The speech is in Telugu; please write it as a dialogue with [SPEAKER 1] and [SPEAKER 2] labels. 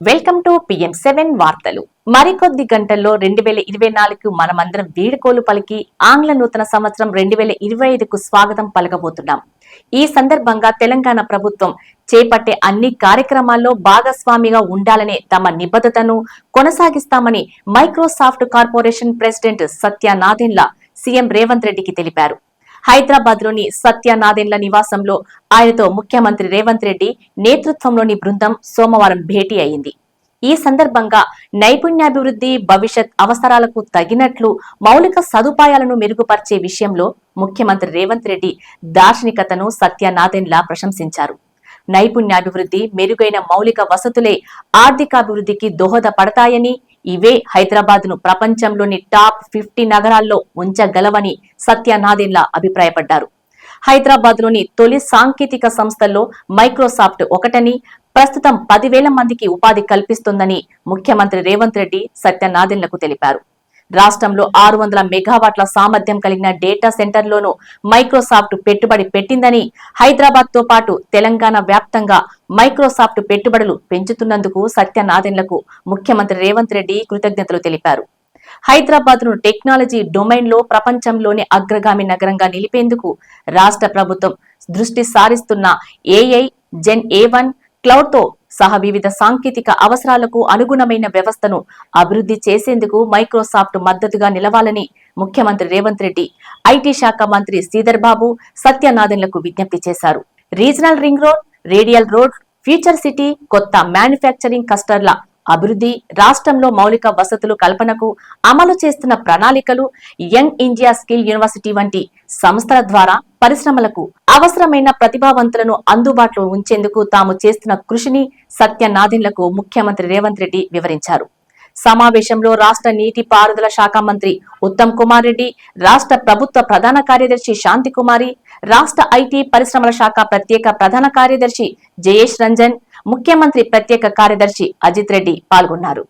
[SPEAKER 1] వెల్కమ్ టు PM7 వార్తలు. మరికొద్ది గంటల్లో 2024 మనమందరం వీడుకోలు పలికి ఆంగ్ల నూతన సంవత్సరం 2025కు స్వాగతం పలకబోతున్నాం. ఈ సందర్భంగా తెలంగాణ ప్రభుత్వం చేపట్టే అన్ని కార్యక్రమాల్లో భాగస్వామిగా ఉండాలనే తమ నిబద్ధతను కొనసాగిస్తామని మైక్రోసాఫ్ట్ కార్పొరేషన్ ప్రెసిడెంట్ సత్య నాదెండ్ల సీఎం రేవంత్ రెడ్డికి తెలిపారు. హైదరాబాద్ లోని సత్య నాదెండ్ల నివాసంలో ఆయనతో ముఖ్యమంత్రి రేవంత్ రెడ్డి నేతృత్వంలోని బృందం సోమవారం భేటీ అయింది. ఈ సందర్భంగా నైపుణ్యాభివృద్ధి, భవిష్యత్ అవసరాలకు తగినట్లు మౌలిక సదుపాయాలను మెరుగుపరిచే విషయంలో ముఖ్యమంత్రి రేవంత్ రెడ్డి దార్శనికతను సత్య నాదెండ్ల ప్రశంసించారు. నైపుణ్యాభివృద్ధి, మెరుగైన మౌలిక వసతులే ఆర్థికాభివృద్ధికి దోహదపడతాయని, ఇవే హైదరాబాద్ ను ప్రపంచంలోని టాప్ 50 నగరాల్లో ఉంచగలవని సత్య నాదెండ్ల అభిప్రాయపడ్డారు. హైదరాబాద్ లోని తొలి సాంకేతిక సంస్థల్లో మైక్రోసాఫ్ట్ ఒకటని, ప్రస్తుతం 10,000 మందికి ఉపాధి కల్పిస్తుందని ముఖ్యమంత్రి రేవంత్ రెడ్డి సత్య నాదెండ్లకు తెలిపారు. రాష్ట్రంలో 600 మెగావాట్ల సామర్థ్యం కలిగిన డేటా సెంటర్లోనూ మైక్రోసాఫ్ట్ పెట్టుబడి పెట్టిందని, హైదరాబాద్ తో పాటు తెలంగాణ వ్యాప్తంగా మైక్రోసాఫ్ట్ పెట్టుబడులు పెంచుతున్నందుకు సత్య నాదెండ్లకు ముఖ్యమంత్రి రేవంత్ రెడ్డి కృతజ్ఞతలు తెలిపారు. హైదరాబాద్ ను టెక్నాలజీ డొమైన్ లో ప్రపంచంలోని అగ్రగామి నగరంగా నిలిపేందుకు రాష్ట్ర ప్రభుత్వం దృష్టి సారిస్తున్న AI, Gen A1, క్లౌడ్ తో సహా వివిధ సాంకేతిక అవసరాలకు అనుగుణమైన వ్యవస్థను అభివృద్ధి చేసేందుకు మైక్రోసాఫ్ట్ మద్దతుగా నిలవాలని ముఖ్యమంత్రి రేవంత్ రెడ్డి ఐటీ శాఖ మంత్రి శ్రీధర్ బాబు సత్య నాదెండ్లకు విజ్ఞప్తి చేశారు. Regional ring road, radial road, future city, కొత్త మ్యానుఫ్యాక్చరింగ్ క్లస్టర్ల అభివృద్ధి, రాష్ట్రంలో మౌలిక వసతులు కల్పనకు అమలు చేస్తున్న ప్రణాళికలు, యంగ్ ఇండియా స్కిల్ యూనివర్సిటీ వంటి సంస్థల ద్వారా పరిశ్రమలకు అవసరమైన ప్రతిభావంతులను అందుబాటులో ఉంచేందుకు తాము చేస్తున్న కృషిని సత్య నాదెండ్లకు ముఖ్యమంత్రి రేవంత్ రెడ్డి వివరించారు. సమావేశంలో రాష్ట్ర నీటి పారుదల శాఖ మంత్రి ఉత్తమ్ కుమార్ రెడ్డి, రాష్ట్ర ప్రభుత్వ ప్రధాన కార్యదర్శి శాంతి కుమారి, రాష్ట్ర ఐటీ పరిశ్రమల శాఖ ప్రత్యేక ప్రధాన కార్యదర్శి జయేష్ రంజన్, ముఖ్యమంత్రి ప్రత్యేక కార్యదర్శి అజిత్ రెడ్డి పాల్గొన్నారు.